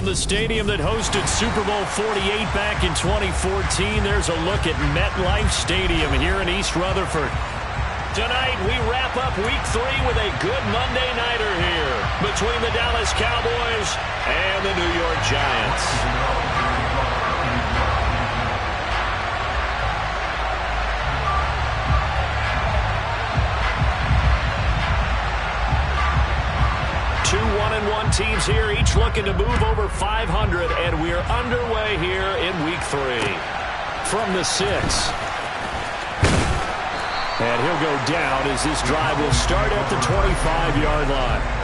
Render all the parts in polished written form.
From the stadium that hosted Super Bowl 48 back in 2014, there's a look at MetLife Stadium here in East Rutherford. Tonight, we wrap up Week 3 with a good Monday nighter here between the Dallas Cowboys and the New York Giants. Two 1-1 teams here, each looking to move over 500, and we're underway here in Week 3. From the 6. And he'll go down as this drive will start at the 25-yard line.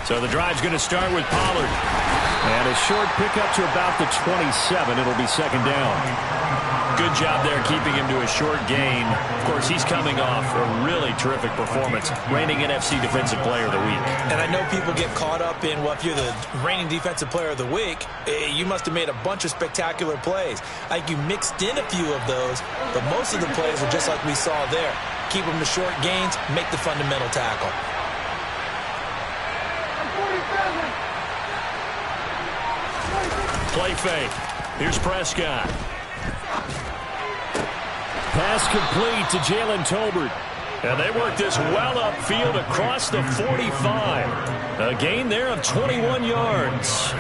So the drive's going to start with Pollard. And a short pickup to about the 27. It'll be second down. Good job there keeping him to a short gain. Of course, he's coming off a really terrific performance. Reigning NFC Defensive Player of the Week. And I know people get caught up in, well, if you're the reigning Defensive Player of the Week, you must have made a bunch of spectacular plays. Like you mixed in a few of those, but most of the plays are just like we saw there. Keep them to short gains, make the fundamental tackle. Play fake. Here's Prescott. Pass complete to Jalen Tolbert. And they work this well upfield across the 45. A gain there of 21 yards.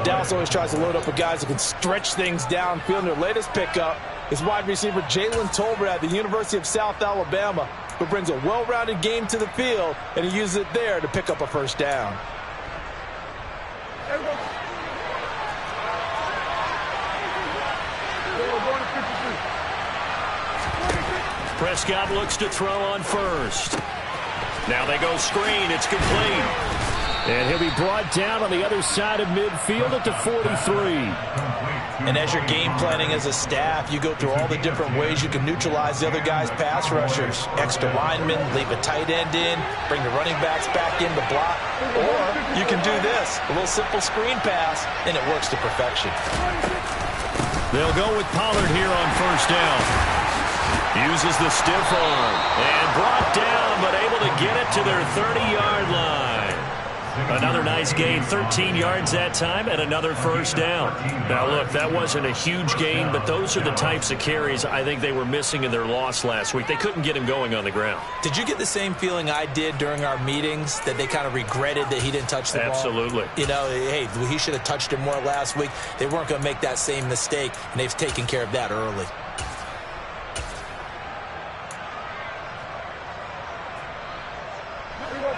Dallas always tries to load up with guys who can stretch things downfield. Their latest pickup is wide receiver Jalen Tolbert at the University of South Alabama, who brings a well-rounded game to the field, and he uses it there to pick up a first down. Prescott looks to throw on first. Now they go screen. It's complete. And he'll be brought down on the other side of midfield at the 43. And as you're game planning as a staff, you go through all the different ways you can neutralize the other guy's pass rushers. Extra linemen, leave a tight end in, bring the running backs back in to block. Or you can do this, a little simple screen pass, and it works to perfection. They'll go with Pollard here on first down. Uses the stiff arm and brought down, but able to get it to their 30-yard line. Another nice gain, 13 yards that time, and another first down. Now, look, that wasn't a huge gain, but those are the types of carries I think they were missing in their loss last week. They couldn't get him going on the ground. Did you get the same feeling I did during our meetings, that they kind of regretted that he didn't touch the ball? Absolutely. You know, hey, he should have touched it more last week. They weren't going to make that same mistake, and they've taken care of that early.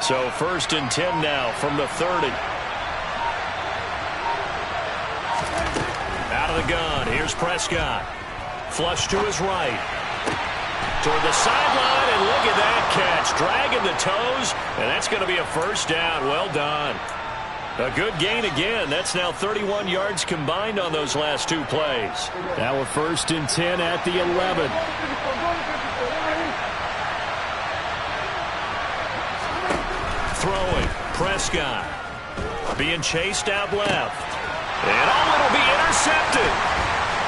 So first and 10 now from the 30. Out of the gun. Here's Prescott. Flush to his right. Toward the sideline, and look at that catch. Dragging the toes, and that's going to be a first down. Well done. A good gain again. That's now 31 yards combined on those last two plays. Now a first and 10 at the 11. Throwing. Prescott. Being chased out left. And it'll be intercepted.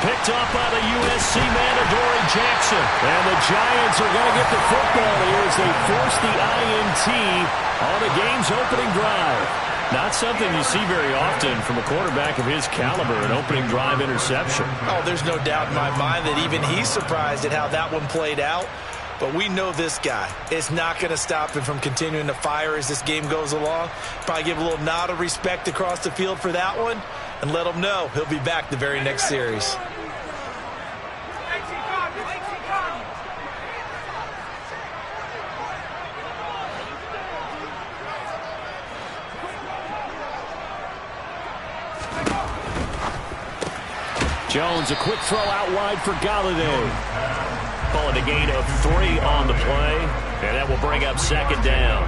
Picked up by the USC man, Adoree Jackson. And the Giants are going to get the football here as they force the INT on the game's opening drive. Not something you see very often from a quarterback of his caliber, an opening drive interception. Oh, there's no doubt in my mind that even he's surprised at how that one played out. But we know this guy is not going to stop him from continuing to fire as this game goes along. Probably give a little nod of respect across the field for that one and let him know he'll be back the very next series. Jones, a quick throw out wide for Galladay. Calling a gain of 3 on the play, and that will bring up second down.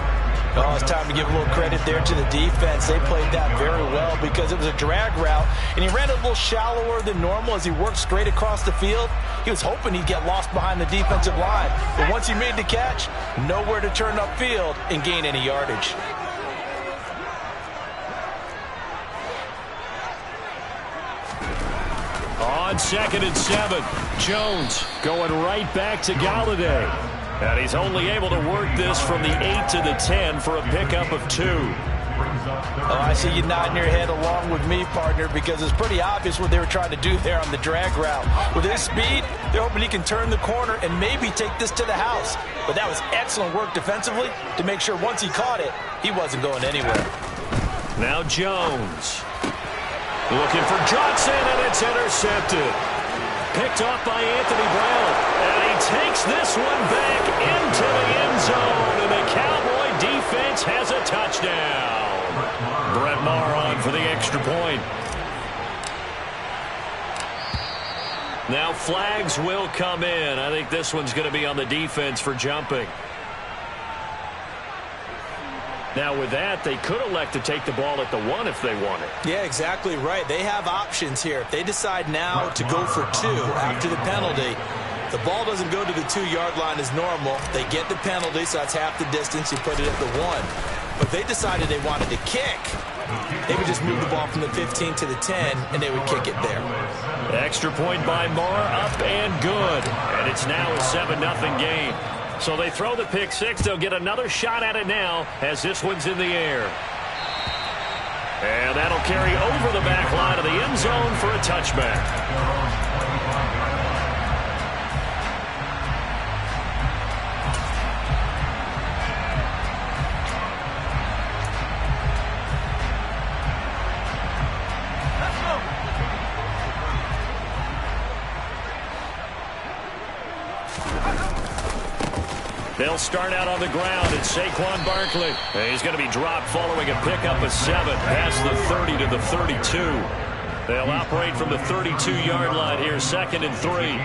Oh, it's time to give a little credit there to the defense. They played that very well because it was a drag route, and he ran a little shallower than normal as he worked straight across the field. He was hoping he'd get lost behind the defensive line, but once he made the catch, nowhere to turn upfield and gain any yardage. On 2nd and 7, Jones going right back to Galladay. And he's only able to work this from the 8 to the 10 for a pickup of 2. Oh, I see you nodding your head along with me, partner, because it's pretty obvious what they were trying to do there on the drag route. With his speed, they're hoping he can turn the corner and maybe take this to the house. But that was excellent work defensively to make sure once he caught it, he wasn't going anywhere. Now Jones. Looking for Johnson, and it's intercepted. Picked off by Anthony Brown. And he takes this one back into the end zone. And the Cowboy defense has a touchdown. Brett Maher on for the extra point. Now flags will come in. I think this one's going to be on the defense for jumping. Now with that, they could elect to take the ball at the 1 if they wanted. Yeah, exactly right. They have options here. If they decide now to go for 2 after the penalty, the ball doesn't go to the 2-yard line as normal. They get the penalty, so that's half the distance. You put it at the 1. But if they decided they wanted to kick, they would just move the ball from the 15 to the 10, and they would kick it there. Extra point by Maher, up and good. And it's now a 7-0 game. So they throw the pick 6. They'll get another shot at it now as this one's in the air. And that'll carry over the back line of the end zone for a touchback. They'll start out on the ground. It's Saquon Barkley. He's going to be dropped following a pickup of 7 past the 30 to the 32. They'll operate from the 32-yard line here, 2nd and 3.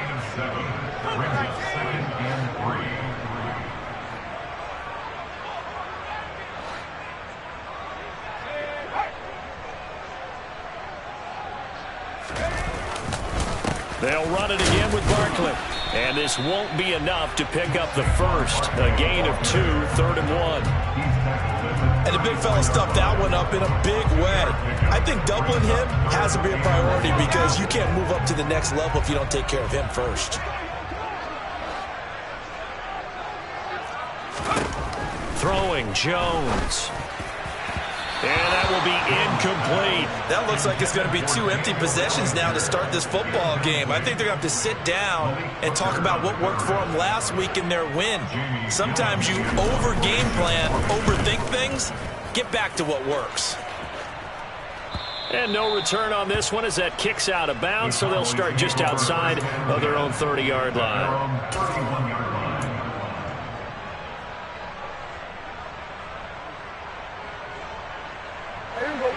They'll run it again with Barkley. And this won't be enough to pick up the first. A gain of 2, 3rd and 1. And the big fella stuffed that one up in a big way. I think doubling him has to be a priority because you can't move up to the next level if you don't take care of him first. Throwing Jones. And that will be incomplete. That looks like it's going to be 2 empty possessions now to start this football game. I think they're going to have to sit down and talk about what worked for them last week in their win. Sometimes you over-game plan, overthink things, get back to what works. And no return on this one as that kicks out of bounds, so they'll start just outside of their own 30-yard line.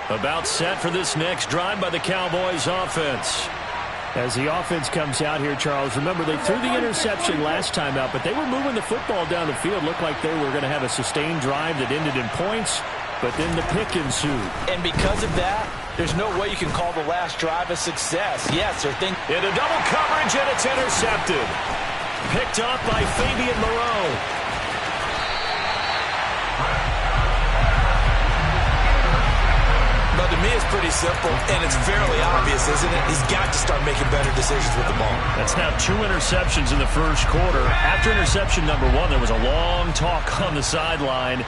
About set for this next drive by the Cowboys offense. As the offense comes out here, Charles, remember they threw the interception last time out, but they were moving the football down the field. Looked like they were going to have a sustained drive that ended in points, but then the pick ensued. And because of that, there's no way you can call the last drive a success. Yes, they're thinking. Into double coverage, and it's intercepted. Picked up by Fabian Moreau. But to me, it's pretty simple, and it's fairly obvious, isn't it? He's got to start making better decisions with the ball. That's now 2 interceptions in the first quarter. After interception number 1, there was a long talk on the sideline,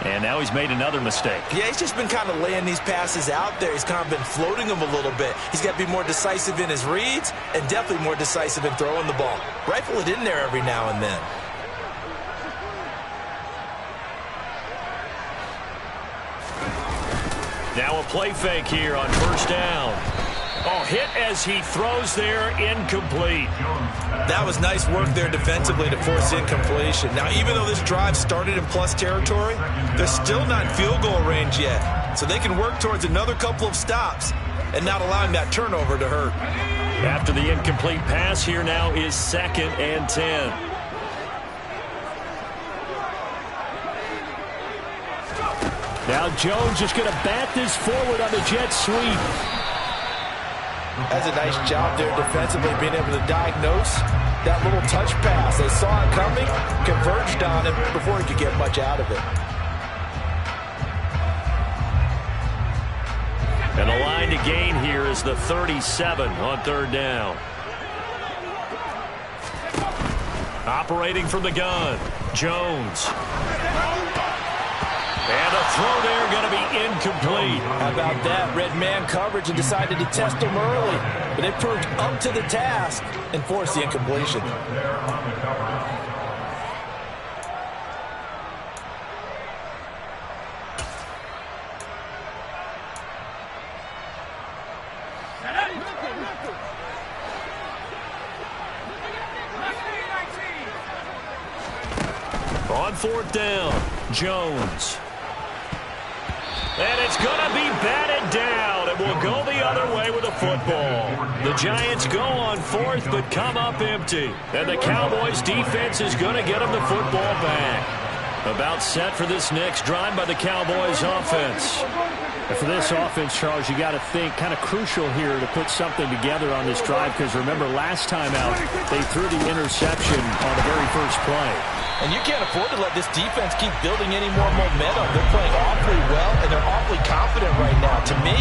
and now he's made another mistake. Yeah, he's just been kind of laying these passes out there. He's kind of been floating them a little bit. He's got to be more decisive in his reads and definitely more decisive in throwing the ball. Rifle it in there every now and then. Now a play fake here on first down. Oh, hit as he throws there, incomplete. That was nice work there defensively to force incompletion. Now, even though this drive started in plus territory, they're still not in field goal range yet. So they can work towards another couple of stops and not allowing that turnover to hurt. After the incomplete pass, here now is 2nd and 10. Now Jones just going to bat this forward on the jet sweep. That's a nice job there defensively, being able to diagnose that little touch pass. They saw it coming, converged on it before he could get much out of it. And the line to gain here is the 37 on third down. Operating from the gun, Jones. And the throw there going to be incomplete. How about that? Red man coverage and decided to test him early. But they proved up to the task and forced the incompletion. On fourth down, Jones. And it's going to be batted down. It will go the other way with the football. The Giants go on fourth, but come up empty. And the Cowboys defense is going to get them the football back. About set for this next drive by the Cowboys offense. And for this offense, Charles, you got to think kind of crucial here to put something together on this drive, because remember last time out they threw the interception on the very first play. And you can't afford to let this defense keep building any more momentum. They're playing awfully well, and they're awfully confident right now. To me,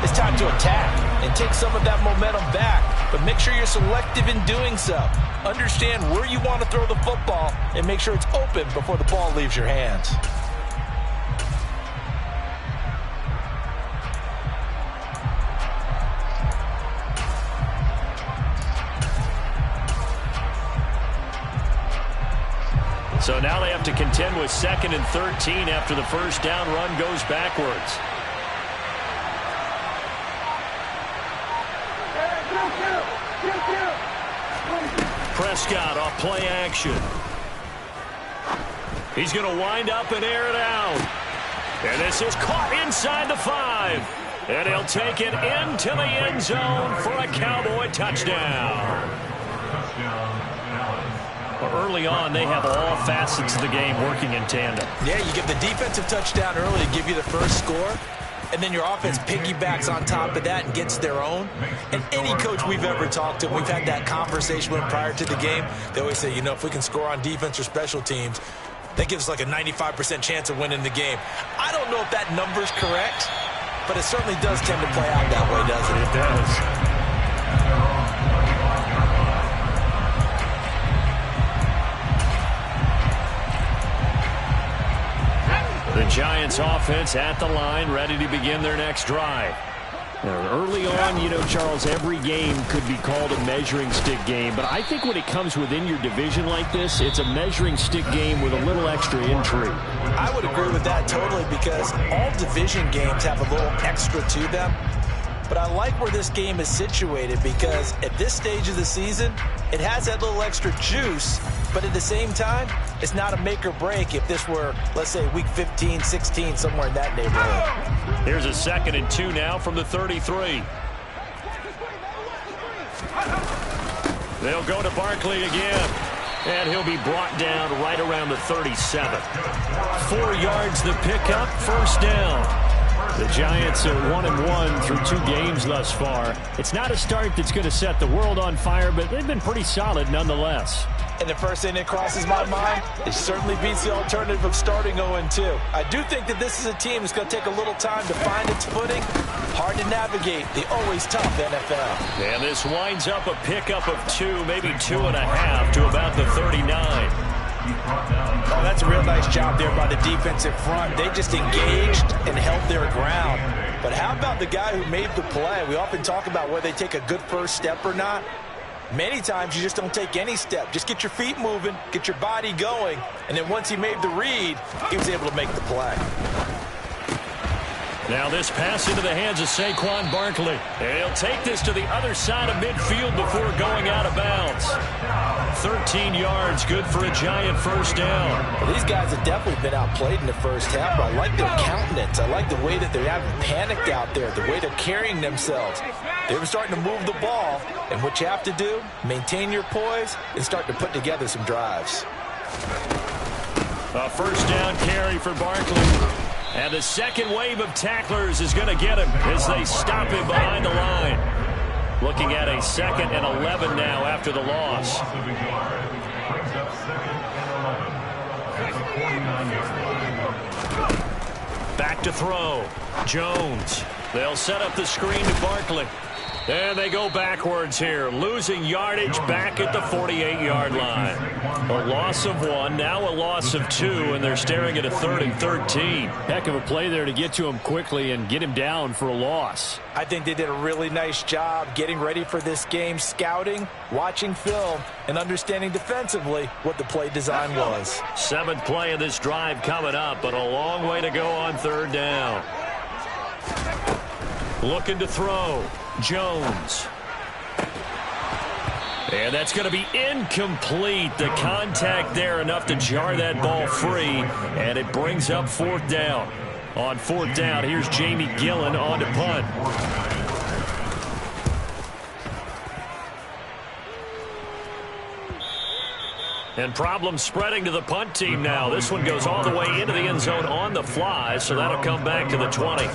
it's time to attack and take some of that momentum back. But make sure you're selective in doing so. Understand where you want to throw the football and make sure it's open before the ball leaves your hands. So now they have to contend with 2nd and 13 after the first down run goes backwards. Prescott off play action. He's going to wind up and air it out. And this is caught inside the 5. And he'll take it into the end zone for a Cowboy touchdown. Early on, they have all facets of the game working in tandem. Yeah, you get the defensive touchdown early to give you the first score, and then your offense piggybacks on top of that and gets their own. And any coach we've ever talked to, we've had that conversation with prior to the game, they always say, you know, if we can score on defense or special teams, that gives us like a 95% chance of winning the game. I don't know if that number's correct, but it certainly does tend to play out that way, doesn't it? It does. The Giants offense at the line, ready to begin their next drive. Now, early on, you know, Charles, every game could be called a measuring stick game, but I think when it comes within your division like this, it's a measuring stick game with a little extra intrigue. I would agree with that totally, because all division games have a little extra to them. But I like where this game is situated, because at this stage of the season, it has that little extra juice, but at the same time, it's not a make or break if this were, let's say, week 15, 16, somewhere in that neighborhood. Here's a 2nd and 2 now from the 33. They'll go to Barkley again, and he'll be brought down right around the 37. 4 yards the pickup, first down. The Giants are 1-1 through 2 games thus far. It's not a start that's going to set the world on fire, but they've been pretty solid nonetheless. And the first thing that crosses my mind, it certainly beats the alternative of starting 0-2. I do think that this is a team that's going to take a little time to find its footing. Hard to navigate the always tough NFL. And this winds up a pickup of 2, maybe 2.5 to about the 39. Oh, that's a real nice job there by the defensive front. They just engaged and held their ground. But how about the guy who made the play? We often talk about whether they take a good first step or not. Many times you just don't take any step. Just get your feet moving, get your body going, and then once he made the read, he was able to make the play. Now this pass into the hands of Saquon Barkley. And he'll take this to the other side of midfield before going out of bounds. 13 yards, good for a Giant first down. Well, these guys have definitely been outplayed in the first half, but I like their countenance. I like the way that they haven't panicked out there, the way they're carrying themselves. They were starting to move the ball, and what you have to do, maintain your poise and start to put together some drives. A first down carry for Barkley. And the second wave of tacklers is going to get him as they stop him behind the line. Looking at a 2nd and 11 now after the loss. Back to throw. Jones. They'll set up the screen to Barkley. And they go backwards here, losing yardage back at the 48-yard line. A loss of 1, now a loss of 2, and they're staring at a 3rd and 13. Heck of a play there to get to him quickly and get him down for a loss. I think they did a really nice job getting ready for this game, scouting, watching film, and understanding defensively what the play design was. 7th play of this drive coming up, but a long way to go on 3rd down. Looking to throw. Jones. And that's going to be incomplete. The contact there enough to jar that ball free, and it brings up 4th down. On 4th down, here's Jamie Gillen on to punt. And problems spreading to the punt team now. This one goes all the way into the end zone on the fly, so that'll come back to the 20.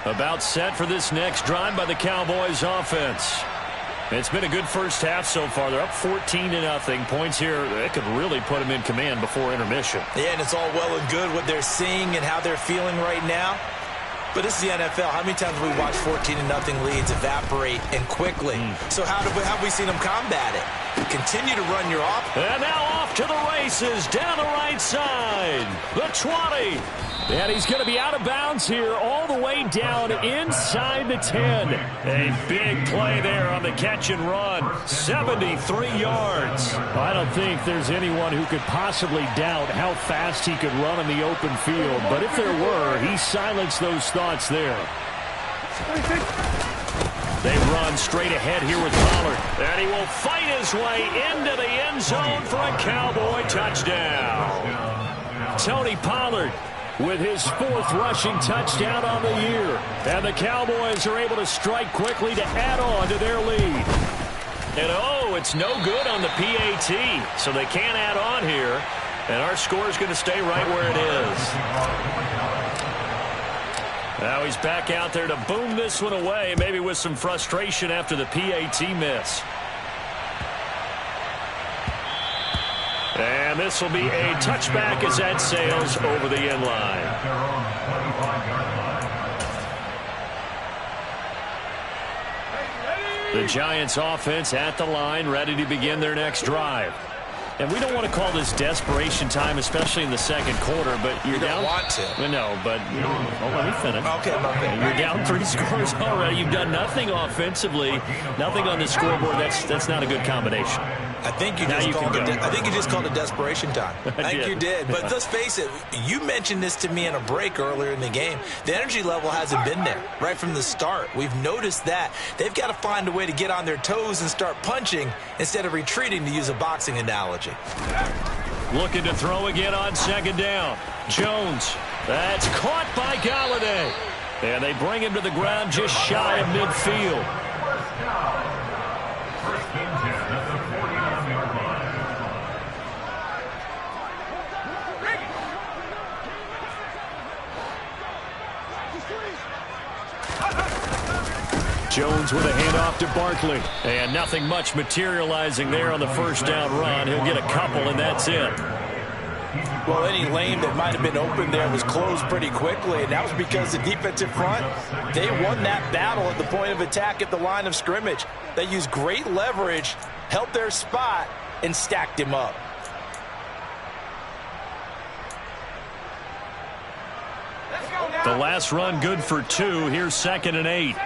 About set for this next drive by the Cowboys offense. It's been a good first half so far. They're up 14-0. Points here, that could really put them in command before intermission. Yeah, and it's all well and good what they're seeing and how they're feeling right now. But this is the NFL. How many times have we watched 14-0 leads evaporate and quickly? So how have we seen them combat it? Continue to run your off. And now off to the races down the right side. The 20. And he's going to be out of bounds here all the way down inside the 10. A big play there on the catch and run. 73 yards. I don't think there's anyone who could possibly doubt how fast he could run in the open field. But if there were, he silenced those thoughts there. They run straight ahead here with Pollard. And he will fight his way into the end zone for a Cowboy touchdown. Tony Pollard with his 4th rushing touchdown on the year. And the Cowboys are able to strike quickly to add on to their lead. And oh, it's no good on the PAT, so they can't add on here. And our score is going to stay right where it is. Now he's back out there to boom this one away, maybe with some frustration after the PAT miss. And this will be a touchback as that sails over the end line. The Giants offense at the line, ready to begin their next drive. And we don't want to call this desperation time, especially in the 2nd quarter, but you're down. You don't want to. No, but let me finish. Okay. You're down 3 scores already. You've done nothing offensively, nothing on the scoreboard. That's not a good combination. I think you just called it desperation time. I think you did. But let's face it, you mentioned this to me in a break earlier in the game. The energy level hasn't been there right from the start. We've noticed that. They've got to find a way to get on their toes and start punching instead of retreating, to use a boxing analogy. Looking to throw again on 2nd down. Jones. That's caught by Galladay. And they bring him to the ground just shy of midfield. Jones with a handoff to Barkley. And nothing much materializing there on the 1st down run. He'll get a couple, and that's it. Well, any lane that might have been open there was closed pretty quickly, and that was because the defensive front, they won that battle at the point of attack at the line of scrimmage. They used great leverage, held their spot, and stacked him up. The last run good for 2. Here's 2nd and 8.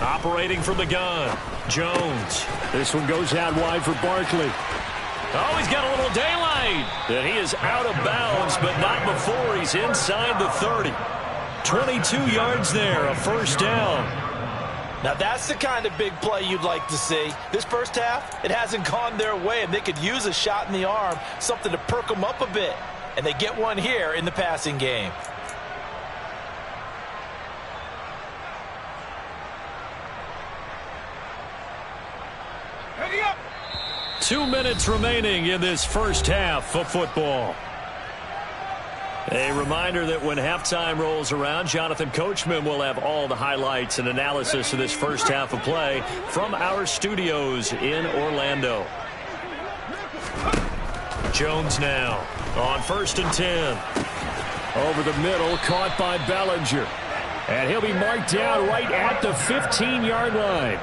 Operating from the gun. Jones. This one goes out wide for Barkley. Oh, he's got a little daylight. And he is out of bounds, but not before he's inside the 30. 22 yards there, a 1st down. Now, that's the kind of big play you'd like to see. This first half, it hasn't gone their way, and they could use a shot in the arm, something to perk them up a bit. And they get one here in the passing game. 2 minutes remaining in this first half of football. A reminder that when halftime rolls around, Jonathan Coachman will have all the highlights and analysis of this first half of play from our studios in Orlando. Jones now on 1st and 10. Over the middle, caught by Bellinger. And he'll be marked down right at the 15-yard line.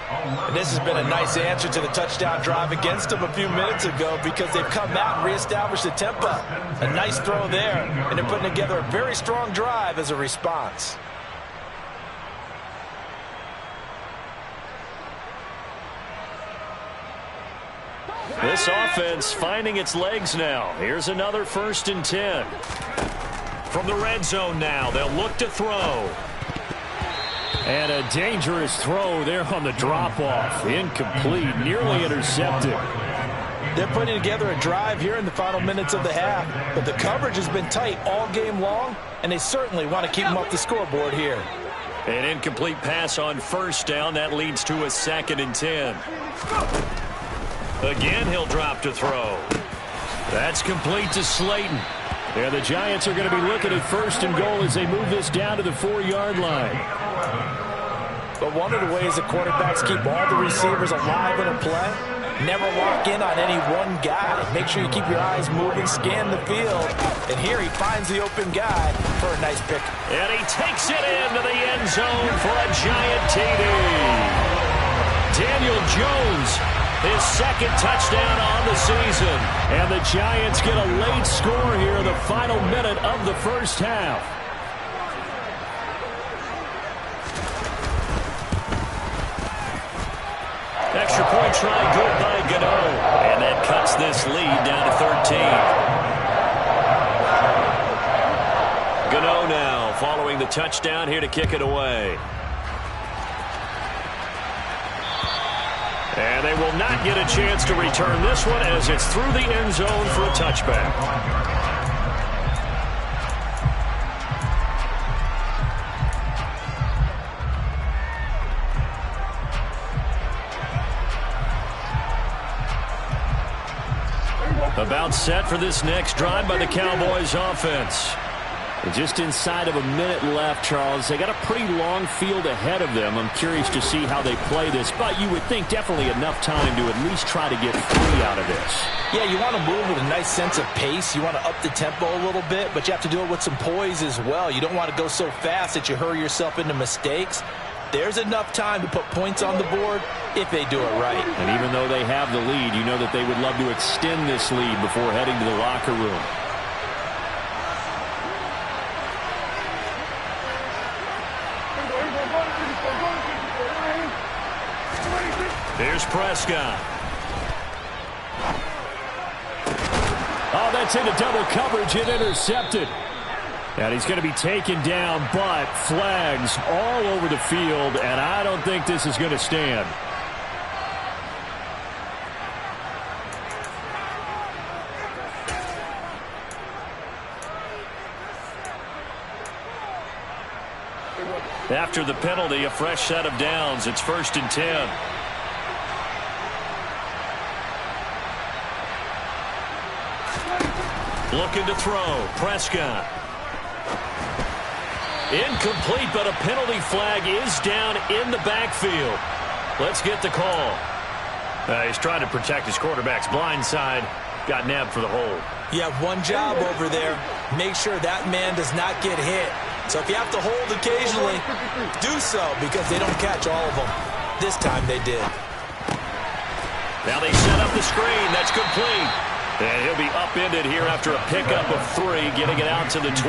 And this has been a nice answer to the touchdown drive against them a few minutes ago because they've come out and reestablished the tempo. A nice throw there, and they're putting together a very strong drive as a response. This offense finding its legs now. Here's another 1st and 10. From the red zone now, they'll look to throw. And a dangerous throw there on the drop-off. Incomplete, nearly intercepted. They're putting together a drive here in the final minutes of the half, but the coverage has been tight all game long, and they certainly want to keep them off the scoreboard here. An incomplete pass on 1st down. That leads to a 2nd and 10. Again, he'll drop to throw. That's complete to Slayton. Yeah, the Giants are going to be looking at 1st and goal as they move this down to the 4-yard line. But one of the ways that quarterbacks keep all the receivers alive in a play, never lock in on any one guy. Make sure you keep your eyes moving, scan the field. And here he finds the open guy for a nice pick. And he takes it into the end zone for a giant TD. Daniel Jones, his 2nd touchdown on the season. And the Giants get a late score here in the final minute of the first half. Extra point try good by Gano. And that cuts this lead down to 13. Gano now following the touchdown here to kick it away. And they will not get a chance to return this one as it's through the end zone for a touchback. About set for this next drive by the Cowboys offense. Just inside of a minute left, Charles. They got a pretty long field ahead of them. I'm curious to see how they play this, but you would think definitely enough time to at least try to get 3 out of this. Yeah, you want to move with a nice sense of pace. You want to up the tempo a little bit, but you have to do it with some poise as well. You don't want to go so fast that you hurry yourself into mistakes. There's enough time to put points on the board if they do it right. And even though they have the lead, you know that they would love to extend this lead before heading to the locker room. Here's Prescott. Oh, that's into double coverage and intercepted. And he's going to be taken down, but flags all over the field, and I don't think this is going to stand. After the penalty, a fresh set of downs. It's 1st and 10. Looking to throw. Prescott. Incomplete, but a penalty flag is down in the backfield. Let's get the call. He's trying to protect his quarterback's blind side. Got nabbed for the hold. You have one job over there. Make sure that man does not get hit. So if you have to hold occasionally, do so because they don't catch all of them. This time they did. Now they set up the screen. That's complete. And he'll be upended here after a pickup of 3, getting it out to the 25.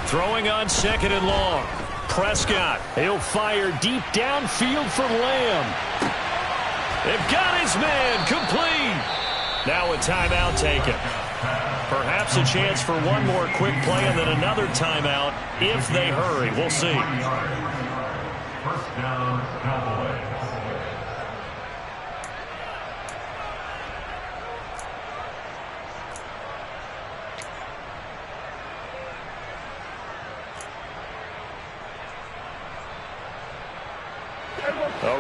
Throwing on 2nd and long. Prescott. He'll fire deep downfield for Lamb. They've got his man complete. Now a timeout taken. Perhaps a chance for one more quick play and then another timeout if they hurry. We'll see. First down, Cowboys.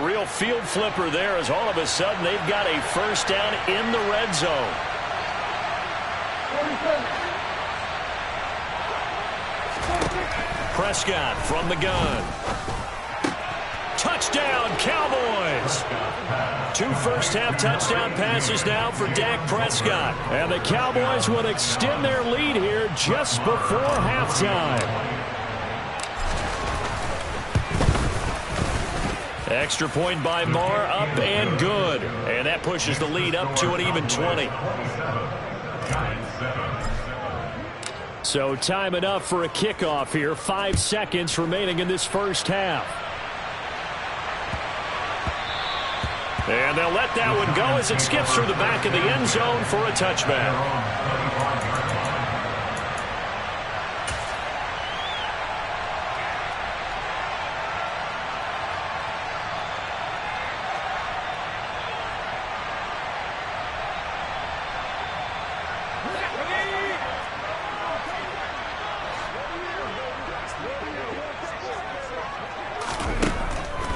a real field flipper there as all of a sudden they've got a first down in the red zone. Prescott from the gun. Touchdown, Cowboys! 2 first-half touchdown passes now for Dak Prescott. And the Cowboys will extend their lead here just before halftime. Extra point by Marr, up and good. And that pushes the lead up to an even 20. So time enough for a kickoff here. 5 seconds remaining in this first half. And they'll let that one go as it skips through the back of the end zone for a touchback.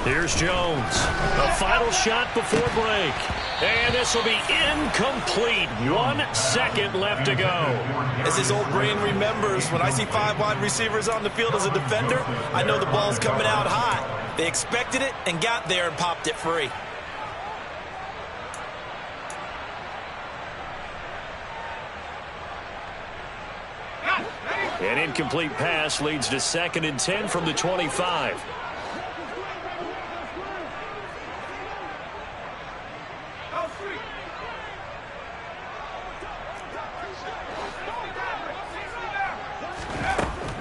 Here's Jones. A final shot before break. And this will be incomplete. 1 second left to go. As his old brain remembers, when I see 5 wide receivers on the field as a defender, I know the ball's coming out high. They expected it and got there and popped it free. An incomplete pass leads to 2nd and 10 from the 25.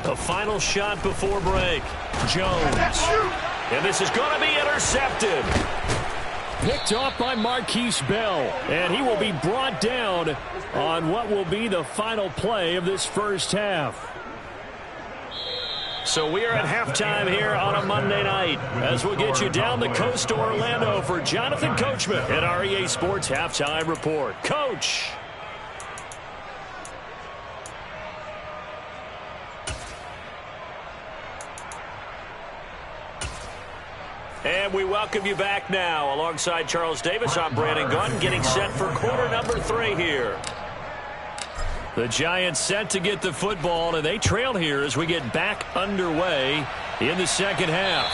A final shot before break. Jones. And this is going to be intercepted. Picked off by Marquise Bell. And he will be brought down on what will be the final play of this first half. So we are at halftime here on a Monday night as we'll get you down the coast to Orlando for Jonathan Coachman at our EA Sports Halftime Report. Coach. And we welcome you back now. Alongside Charles Davis, I'm Brandon Gunn, getting set for quarter number 3 here. The Giants set to get the football, and they trail here as we get back underway in the second half.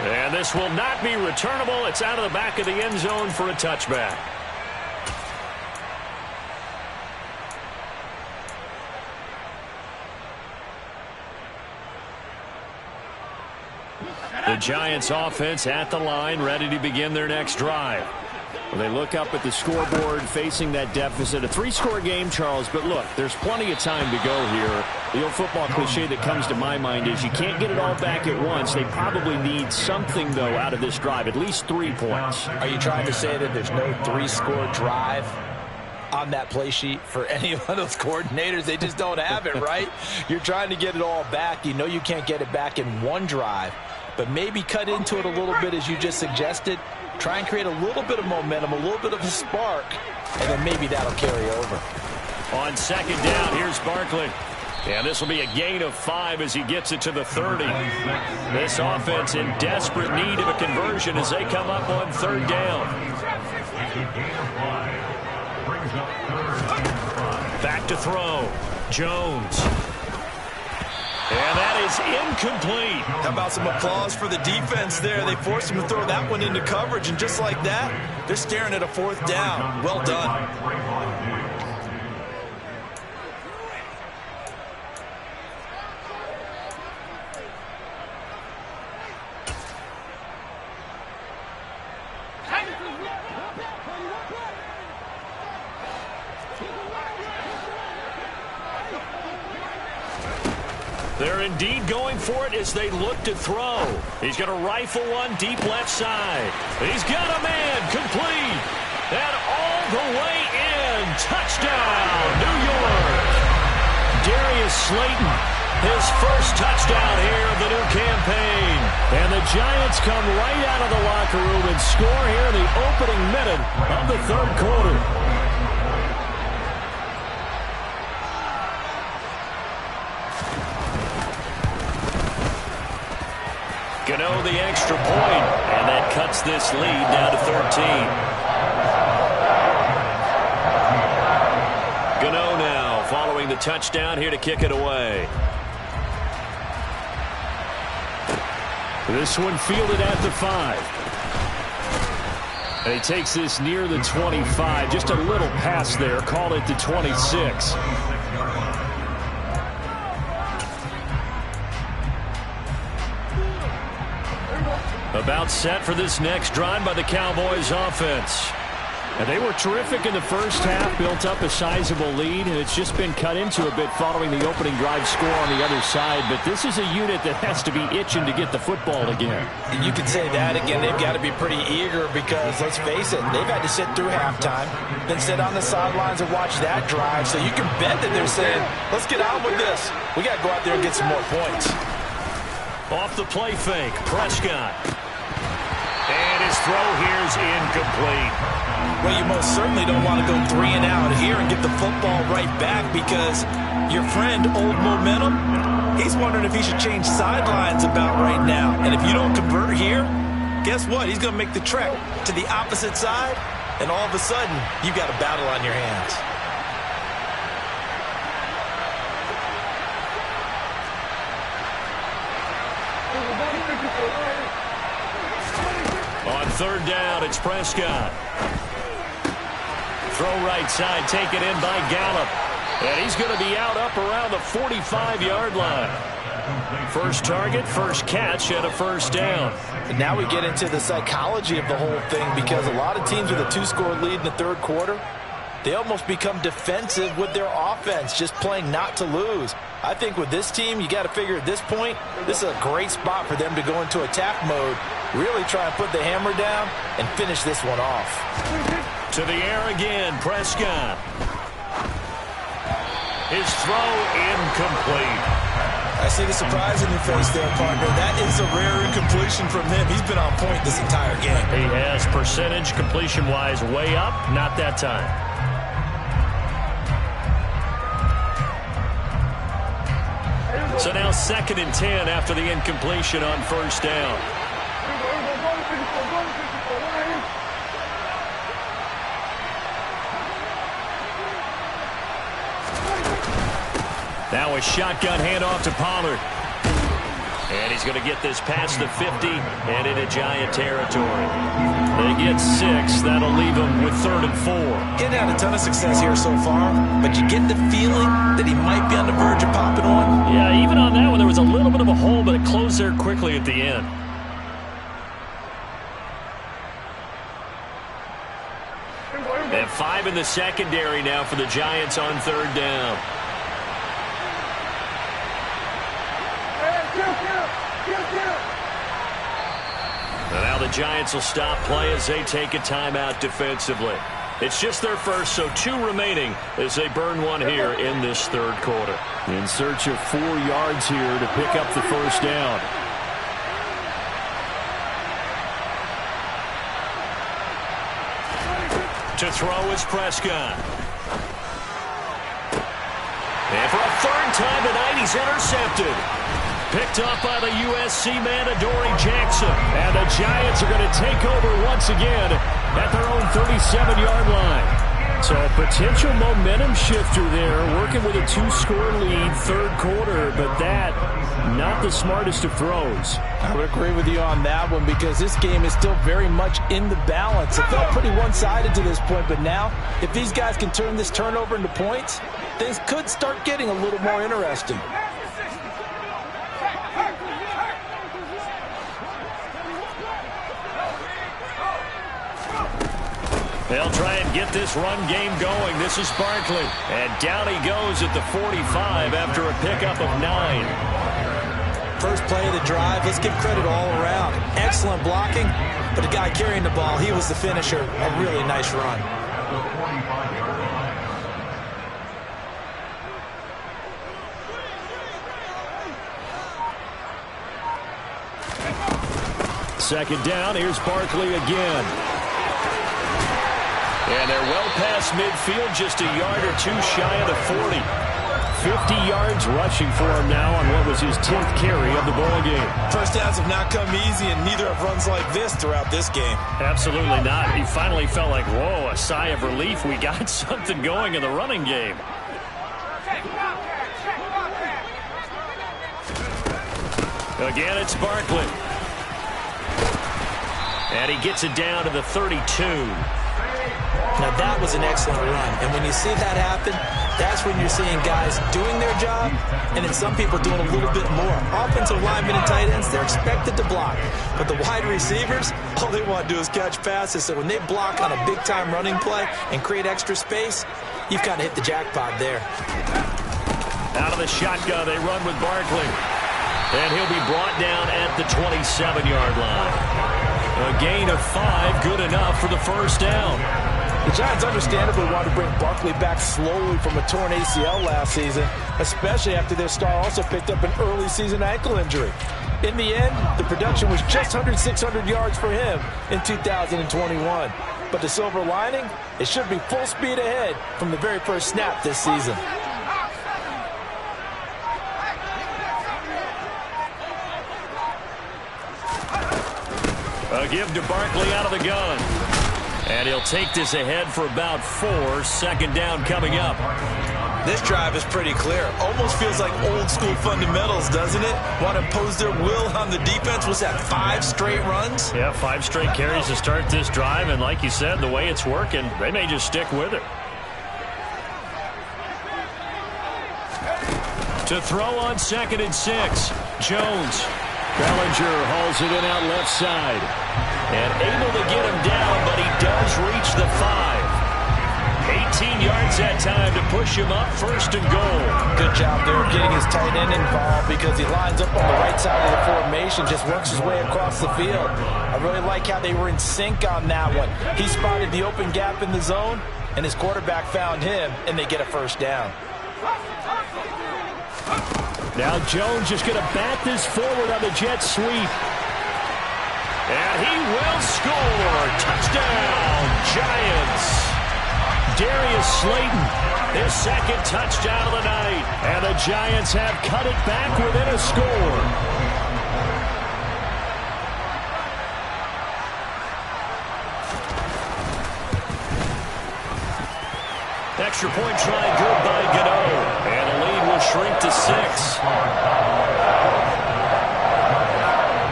And this will not be returnable. It's out of the back of the end zone for a touchback. The Giants offense at the line, ready to begin their next drive. Well, they look up at the scoreboard facing that deficit. A 3-score game, Charles, but look, there's plenty of time to go here. The old football cliche that comes to my mind is you can't get it all back at once. They probably need something, though, out of this drive, at least 3 points. Are you trying to say that there's no 3-score drive on that play sheet for any of those coordinators? They just don't have it, right? You're trying to get it all back. You know you can't get it back in one drive, but maybe cut into it a little bit as you just suggested. Try and create a little bit of momentum, a little bit of a spark, and then maybe that'll carry over. On second down, here's Barkley. And this will be a gain of 5 as he gets it to the 30. This offense in desperate need of a conversion as they come up on 3rd down. Back to throw. Jones. And that is incomplete. How about some applause for the defense there? They forced him to throw that one into coverage, and just like that, they're staring at a 4th down. Well done. They're indeed going for it as they look to throw. He's going to rifle one deep left side. He's got a man complete. And all the way in. Touchdown, New York. Darius Slayton, his first touchdown here of the new campaign. And the Giants come right out of the locker room and score here in the opening minute of the 3rd quarter. Gano the extra point, and that cuts this lead down to 13. Gano now following the touchdown here to kick it away. This one fielded at the 5. And he takes this near the 25. Just a little pass there. Call it the 26. About set for this next drive by the Cowboys offense. And they were terrific in the first half, built up a sizable lead, and it's just been cut into a bit following the opening drive score on the other side. But this is a unit that has to be itching to get the football again. And you can say that again. They've got to be pretty eager because, let's face it, they've had to sit through halftime, then sit on the sidelines and watch that drive. So you can bet that they're saying, let's get on with this. We got to go out there and get some more points. Off the play fake, Prescott. And his throw here is incomplete. Well, you most certainly don't want to go 3 and out here and get the football right back because your friend, Old Momentum, he's wondering if he should change sidelines about right now. And if you don't convert here, guess what? He's going to make the trek to the opposite side, and all of a sudden, you've got a battle on your hands. On third down, it's Prescott. Throw right side, taken in by Gallup. And he's going to be out up around the 45-yard line. First target, first catch, and a first down. And now we get into the psychology of the whole thing because a lot of teams with a 2-score lead in the third quarter, they almost become defensive with their offense, just playing not to lose. I think with this team, you got to figure at this point, this is a great spot for them to go into attack mode, really try and put the hammer down and finish this one off. To the air again, Prescott. His throw incomplete. I see the surprise in your face there, partner. That is a rare incompletion from him. He's been on point this entire game. He has percentage completion-wise way up, not that time. So now 2nd and 10 after the incompletion on first down. Now a shotgun handoff to Pollard. And he's going to get this past the 50 and into Giant territory. They get 6. That'll leave him with 3rd and 4. Getting had a ton of success here so far, but you get the feeling that he might be on the verge of popping one. Yeah, even on that one, there was a little bit of a hole, but it closed there quickly at the end. And 5 in the secondary now for the Giants on 3rd down. And now the Giants will stop play as they take a timeout defensively. It's just their first, so 2 remaining as they burn one here in this third quarter. In search of 4 yards here to pick up the first down. To throw is Prescott. And for a 3rd time tonight, he's intercepted. Picked off by the USC man, Adoree Jackson. And the Giants are going to take over once again at their own 37-yard line. So a potential momentum shifter there, working with a 2-score lead, third quarter, but that, not the smartest of throws. I would agree with you on that one because this game is still very much in the balance. It felt pretty one-sided to this point, but now, if these guys can turn this turnover into points, things could start getting a little more interesting. They'll try and get this run game going. This is Barkley. And down he goes at the 45 after a pickup of 9. First play of the drive, let's give credit all around. Excellent blocking, but the guy carrying the ball, he was the finisher. A really nice run. Second down, here's Barkley again. And they're well past midfield, just a yard or 2 shy of the 40. 50 yards rushing for him now on what was his 10th carry of the ball game. First downs have not come easy, and neither have runs like this throughout this game. Absolutely not. He finally felt like, whoa, a sigh of relief. We got something going in the running game. Again, it's Barkley. And he gets it down to the 32. Now, that was an excellent run. And when you see that happen, that's when you're seeing guys doing their job and then some people doing a little bit more. Offensive linemen and tight ends, they're expected to block. But the wide receivers, all they want to do is catch passes. So when they block on a big-time running play and create extra space, you've kind of hit the jackpot there. Out of the shotgun, they run with Barkley. And he'll be brought down at the 27-yard line. A gain of 5, good enough for the first down. The Giants understandably want to bring Barkley back slowly from a torn ACL last season, especially after their star also picked up an early season ankle injury. In the end, the production was just under 600 yards for him in 2021. But the silver lining, it should be full speed ahead from the very first snap this season. A give to Barkley out of the gun. And he'll take this ahead for about 4. Second down coming up. This drive is pretty clear. Almost feels like old school fundamentals, doesn't it? Want to impose their will on the defense. Was that 5 straight runs? Yeah, 5 straight carries to start this drive. And like you said, the way it's working, they may just stick with it. To throw on 2nd and 6. Jones. Bellinger hauls it in out left side. And able to get him down, but he does reach the 5. 18 yards that time to push him up, 1st and goal. Good job there of getting his tight end involved because he lines up on the right side of the formation, just works his way across the field. I really like how they were in sync on that one. He spotted the open gap in the zone, and his quarterback found him, and they get a first down. Now Jones just going to bat this forward on the jet sweep. And he will score. Touchdown, Giants. Darius Slayton, his 2nd touchdown of the night. And the Giants have cut it back within a score. Extra point try good by Gano. And the lead will shrink to 6.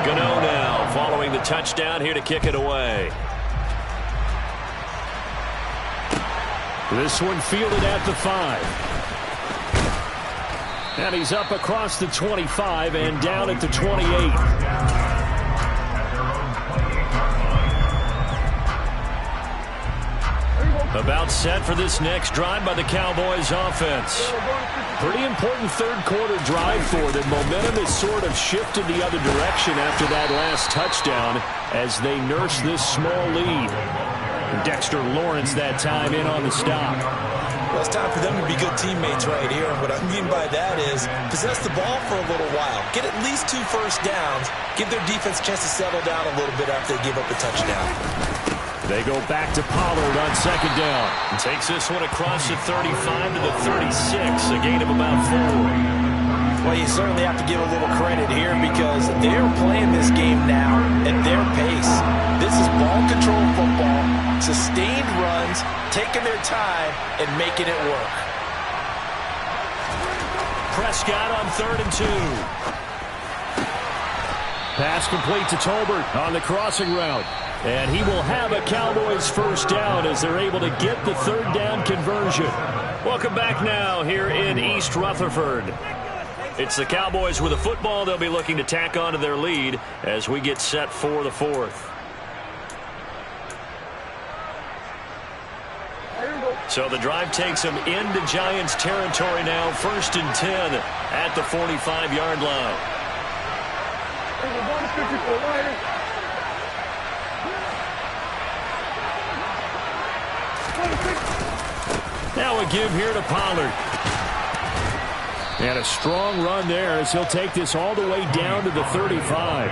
Gano now following the touchdown here to kick it away. This one fielded at the 5. And he's up across the 25 and down at the 28. About set for this next drive by the Cowboys offense. Pretty important third-quarter drive for them. Momentum has sort of shifted the other direction after that last touchdown as they nurse this small lead. Dexter Lawrence that time in on the stop. Well, it's time for them to be good teammates right here. And what I mean by that is possess the ball for a little while. Get at least 2 first downs. Give their defense a chance to settle down a little bit after they give up a touchdown. They go back to Pollard on 2nd down. And takes this one across the 35 to the 36, a gain of about 4. Well, you certainly have to give a little credit here because they're playing this game now at their pace. This is ball control football, sustained runs, taking their time, and making it work. Prescott on 3rd and 2. Pass complete to Tolbert on the crossing route. And he will have a Cowboys first down as they're able to get the 3rd down conversion. Welcome back now here in East Rutherford. It's the Cowboys with a football. They'll be looking to tack on to their lead as we get set for the 4th. So the drive takes them into Giants territory now. 1st and 10 at the 45-yard line. Now a give here to Pollard. And a strong run there as he'll take this all the way down to the 35.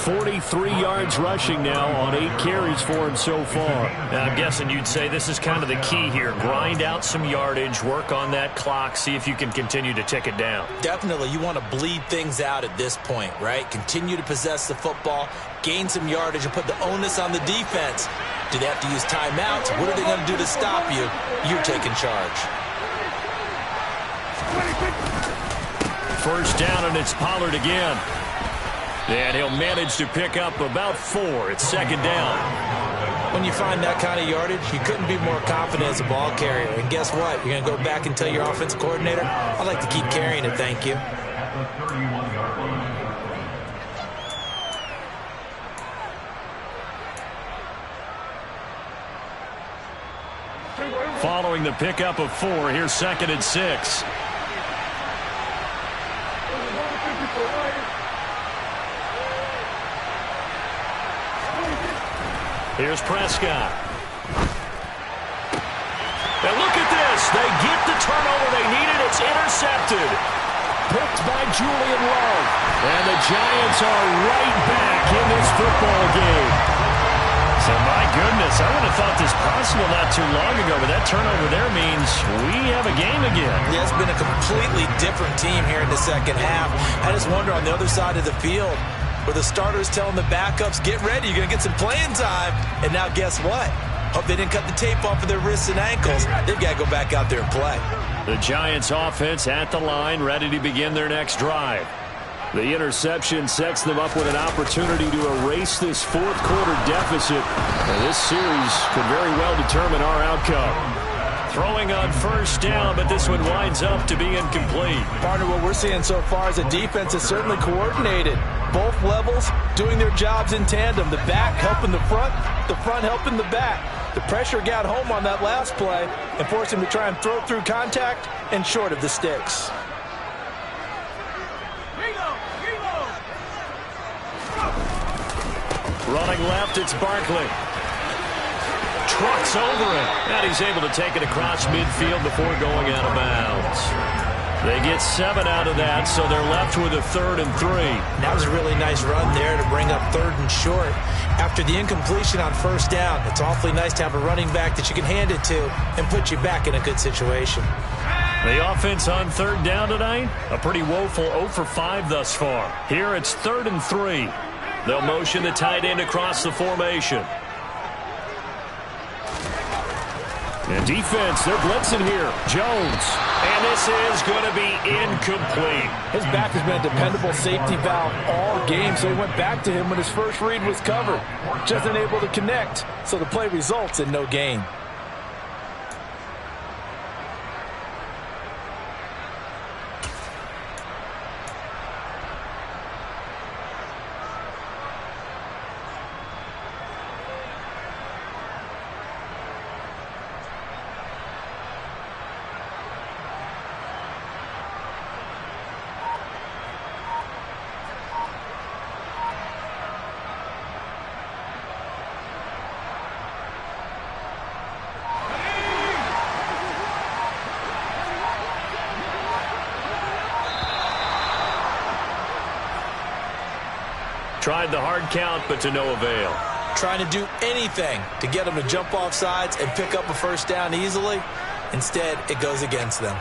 43 yards rushing now on 8 carries for him so far. Now, I'm guessing you'd say this is kind of the key here. Grind out some yardage, work on that clock, see if you can continue to tick it down. Definitely, you want to bleed things out at this point, right? Continue to possess the football, gain some yardage, and put the onus on the defense. Do they have to use timeouts? What are they going to do to stop you? You're taking charge. First down, and it's Pollard again. And he'll manage to pick up about 4. It's second down. When you find that kind of yardage, you couldn't be more confident as a ball carrier. And guess what? You're going to go back and tell your offensive coordinator, I'd like to keep carrying it, thank you. Following the pickup of 4, here's second and 6. Here's Prescott. Now look at this. They get the turnover they needed. It's intercepted. Picked by Julian Love. And the Giants are right back in this football game. So, my goodness, I would have thought this possible not too long ago, but that turnover there means we have a game again. Yeah, it's been a completely different team here in the second half. I just wonder on the other side of the field, where the starters telling the backups, get ready, you're going to get some playing time. And now guess what? Hope they didn't cut the tape off of their wrists and ankles. They've got to go back out there and play. The Giants offense at the line, ready to begin their next drive. The interception sets them up with an opportunity to erase this fourth quarter deficit. And this series could very well determine our outcome. Throwing on first down, but this one winds up to be incomplete. Partner, what we're seeing so far is the defense is certainly coordinated. Both levels doing their jobs in tandem. The back helping the front helping the back. The pressure got home on that last play and forced him to try and throw through contact and short of the sticks. Running left, it's Barkley. Trucks over it. And he's able to take it across midfield before going out of bounds. They get 7 out of that, so they're left with a 3rd and 3. That was a really nice run there to bring up 3rd and short. After the incompletion on first down, it's awfully nice to have a running back that you can hand it to and put you back in a good situation. The offense on 3rd down tonight, a pretty woeful 0 for 5 thus far. Here it's 3rd and 3. They'll motion the tight end across the formation. And defense, they're blitzing here. Jones. And this is going to be incomplete. His back has been a dependable safety valve all game, so he went back to him when his first read was covered. Just unable to connect, so the play results in no gain. Tried the hard count, but to no avail. Trying to do anything to get them to jump off sides and pick up a first down easily. Instead, it goes against them.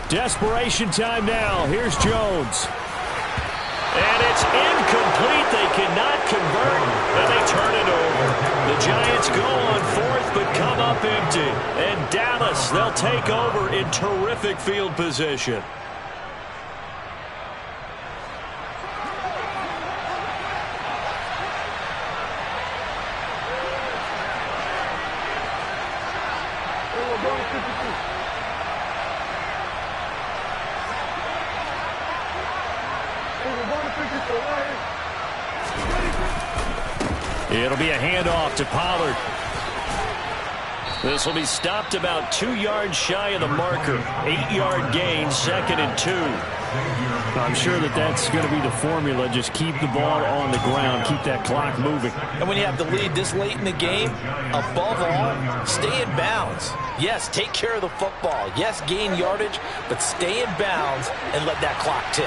Desperation time now. Here's Jones. And it's incomplete. They cannot convert, and they turn it over. The Giants go on 4th, but come up empty. And Dallas, they'll take over in terrific field position. It'll be a handoff to Pollard. This will be stopped about 2 yards shy of the marker. 8-yard gain, 2nd and 2. I'm sure that's going to be the formula. Just keep the ball on the ground. Keep that clock moving. And when you have the lead this late in the game, above all, stay in bounds. Yes, take care of the football. Yes, gain yardage, but stay in bounds and let that clock tick.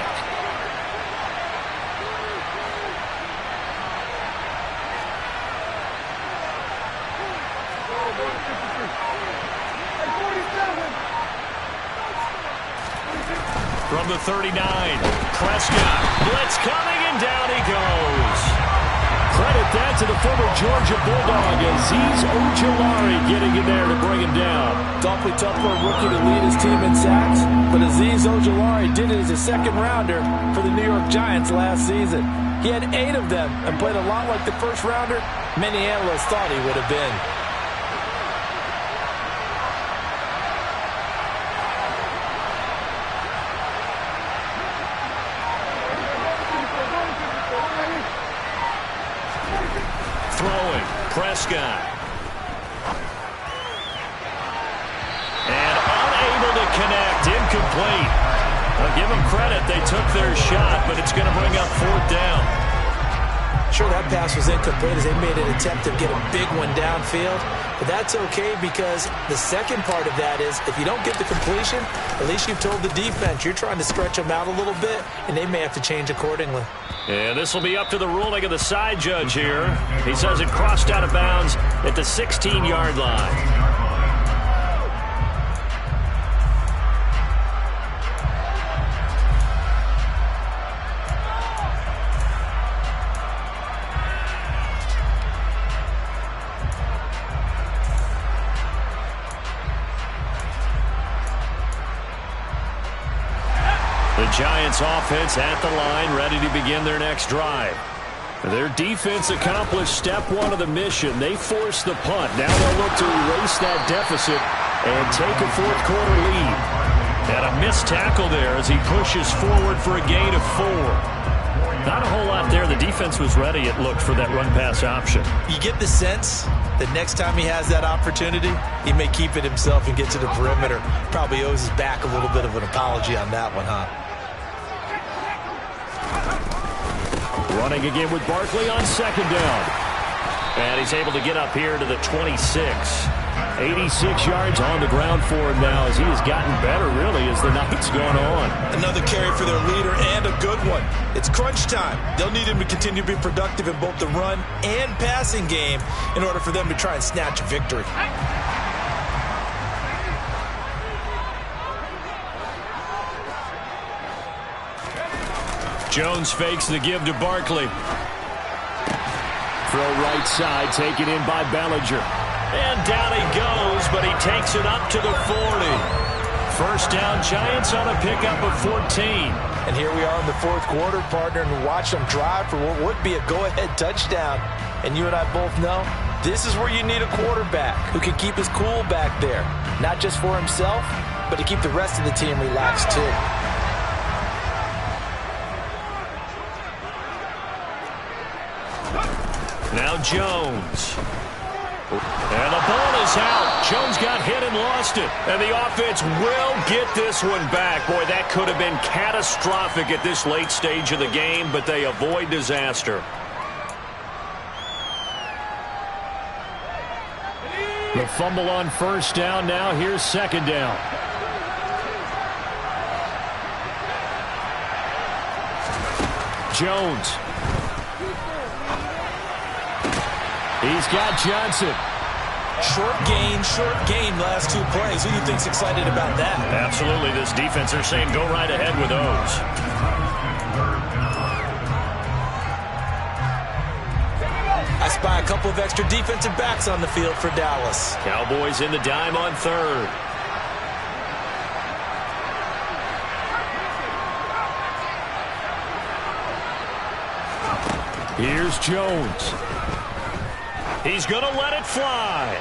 From the 39, Prescott. Blitz coming, and down he goes. Credit that to the former Georgia Bulldog, Azeez Ojulari getting in there to bring him down. It's awfully tough for a rookie to lead his team in sacks, but Azeez Ojulari did it as a second-rounder for the New York Giants last season. He had 8 of them and played a lot like the first-rounder many analysts thought he would have been. Throwing, Prescott. And unable to connect, incomplete. I'll give them credit, they took their shot, but it's going to bring up 4th down. Sure, that pass was incomplete as they made an attempt to get a big one downfield, but that's okay because the second part of that is if you don't get the completion, at least you've told the defense you're trying to stretch them out a little bit, and they may have to change accordingly. And this will be up to the ruling of the side judge here. He says it crossed out of bounds at the 16-yard line. The Giants offense at the line, ready to begin their next drive. Their defense accomplished step 1 of the mission. They forced the punt. Now they'll look to erase that deficit and take a 4th quarter lead. And a missed tackle there as he pushes forward for a gain of 4. Not a whole lot there. The defense was ready, it looked, for that run-pass option. You get the sense that next time he has that opportunity, he may keep it himself and get to the perimeter. Probably owes his back a little bit of an apology on that one, huh? Running again with Barkley on 2nd down. And he's able to get up here to the 26. 86 yards on the ground for him now as he has gotten better, really, as the night's gone on. Another carry for their leader and a good one. It's crunch time. They'll need him to continue to be productive in both the run and passing game in order for them to try and snatch a victory. Jones fakes the give to Barkley. Throw right side, taken in by Bellinger. And down he goes, but he takes it up to the 40. First down, Giants on a pickup of 14. And here we are in the 4th quarter, partner, and watch them drive for what would be a go-ahead touchdown. And you and I both know this is where you need a quarterback who can keep his cool back there. Not just for himself, but to keep the rest of the team relaxed too. Now Jones. And the ball is out. Jones got hit and lost it. And the offense will get this one back. Boy, that could have been catastrophic at this late stage of the game, but they avoid disaster. The fumble on 1st down. Now here's 2nd down. Jones. He's got Johnson. Short gain last 2 plays. Who do you think's excited about that? Absolutely. This defense are saying go right ahead with those. I spy a couple of extra defensive backs on the field for Dallas. Cowboys in the dime on 3rd. Here's Jones. He's going to let it fly.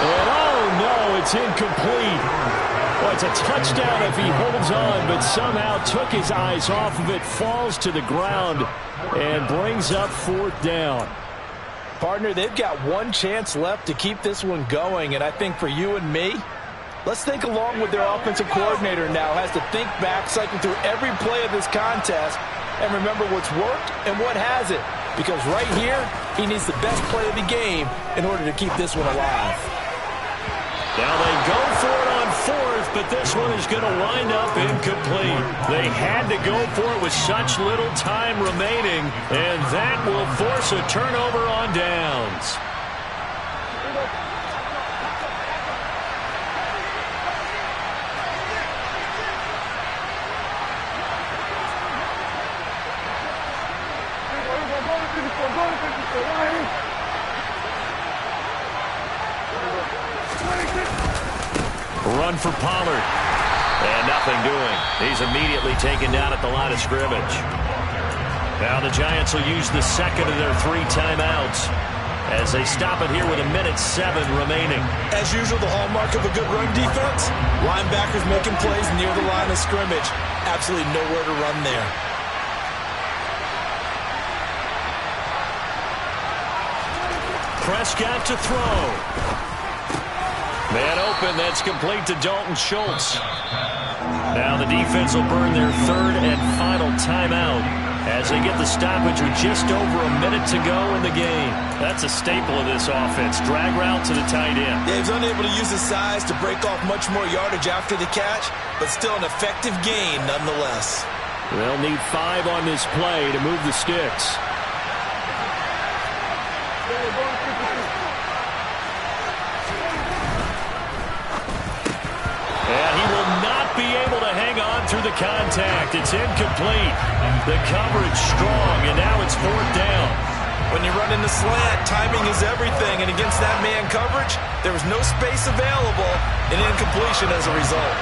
And oh no, it's incomplete. Well, it's a touchdown if he holds on, but somehow took his eyes off of it, falls to the ground, and brings up 4th down. Partner, they've got one chance left to keep this one going, and I think for you and me, let's think along with their offensive coordinator now. Has to think back, cycle through every play of this contest, and remember what's worked and what hasn't. Because right here, he needs the best play of the game in order to keep this one alive. Now they go for it on 4th, but this one is going to wind up incomplete. They had to go for it with such little time remaining, and that will force a turnover on downs. Run for Pollard. And nothing doing. He's immediately taken down at the line of scrimmage. Now the Giants will use the second of their 3 timeouts as they stop it here with 1:07 remaining. As usual, the hallmark of a good run defense, linebackers making plays near the line of scrimmage. Absolutely nowhere to run there. Prescott to throw. Man open, that's complete to Dalton Schultz. Now the defense will burn their 3rd and final timeout as they get the stoppage with just over 1 minute to go in the game. That's a staple of this offense. Drag route to the tight end. Yeah, he's unable to use his size to break off much more yardage after the catch, but still an effective gain nonetheless. They'll need 5 on this play to move the sticks. And he will not be able to hang on through the contact. It's incomplete. The coverage strong, and now it's 4th down. When you run in the slant, timing is everything, and against that man coverage, there was no space available, and incompletion as a result.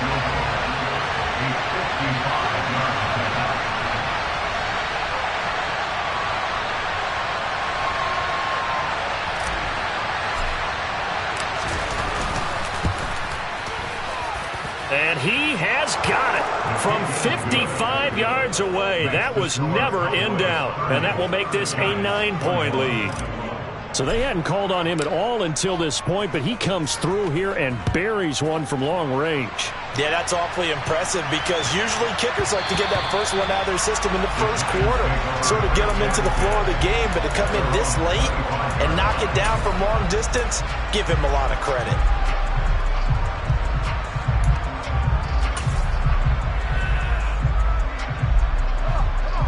And he has got it from 55 yards away. That was never in doubt. And that will make this a 9-point lead. So they hadn't called on him at all until this point, but he comes through here and buries one from long range. Yeah, that's awfully impressive because usually kickers like to get that first one out of their system in the first quarter, sort of get them into the flow of the game, but to come in this late and knock it down from long distance, give him a lot of credit.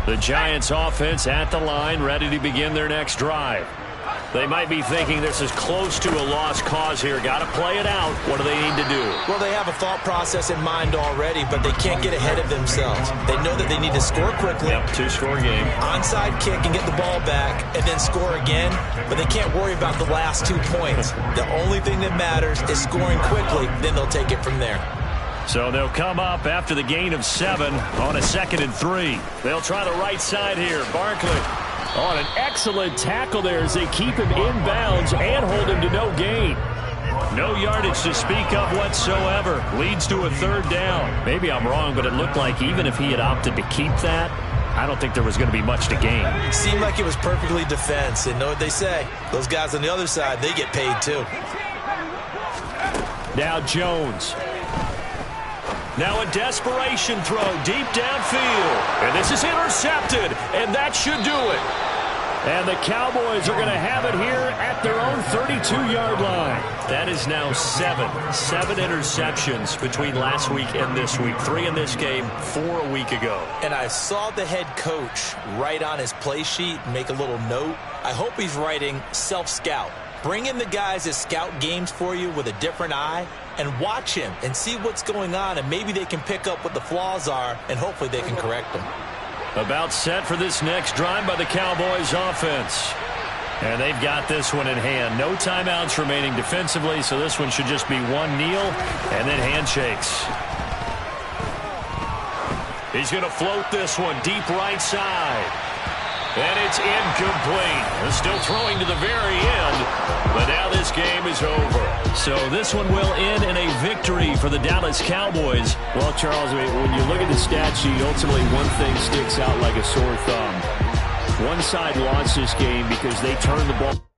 The Giants offense at the line, ready to begin their next drive. They might be thinking this is close to a lost cause here. Got to play it out. What do they need to do? Well, they have a thought process in mind already, but they can't get ahead of themselves. They know that they need to score quickly. Yep, 2-score game. Onside kick and get the ball back and then score again, but they can't worry about the last 2 points. The only thing that matters is scoring quickly, then they'll take it from there. So they'll come up after the gain of 7 on a 2nd and 3. They'll try the right side here. Barkley. On an excellent tackle there as they keep him inbounds and hold him to no gain. No yardage to speak of whatsoever. Leads to a 3rd down. Maybe I'm wrong, but it looked like even if he had opted to keep that, I don't think there was going to be much to gain. Seemed like it was perfectly defense. And know what they say? Those guys on the other side, they get paid too. Now Jones. Now a desperation throw deep downfield. And this is intercepted, and that should do it. And the Cowboys are going to have it here at their own 32-yard line. That is now 7 interceptions between last week and this week. 3 in this game, 4 a week ago. And I saw the head coach write on his play sheet, make a little note. I hope he's writing self-scout. Bring in the guys that scout games for you with a different eye and watch him and see what's going on, and maybe they can pick up what the flaws are, and hopefully they can correct them. About set for this next drive by the Cowboys offense. And they've got this one in hand. No timeouts remaining defensively, so this one should just be one kneel and then handshakes. He's going to float this one deep right side. And it's incomplete. Still throwing to the very end, but now this game is over. So this one will end in a victory for the Dallas Cowboys. Well, Charles, when you look at the stat sheet, ultimately one thing sticks out like a sore thumb. One side lost this game because they turned the ball.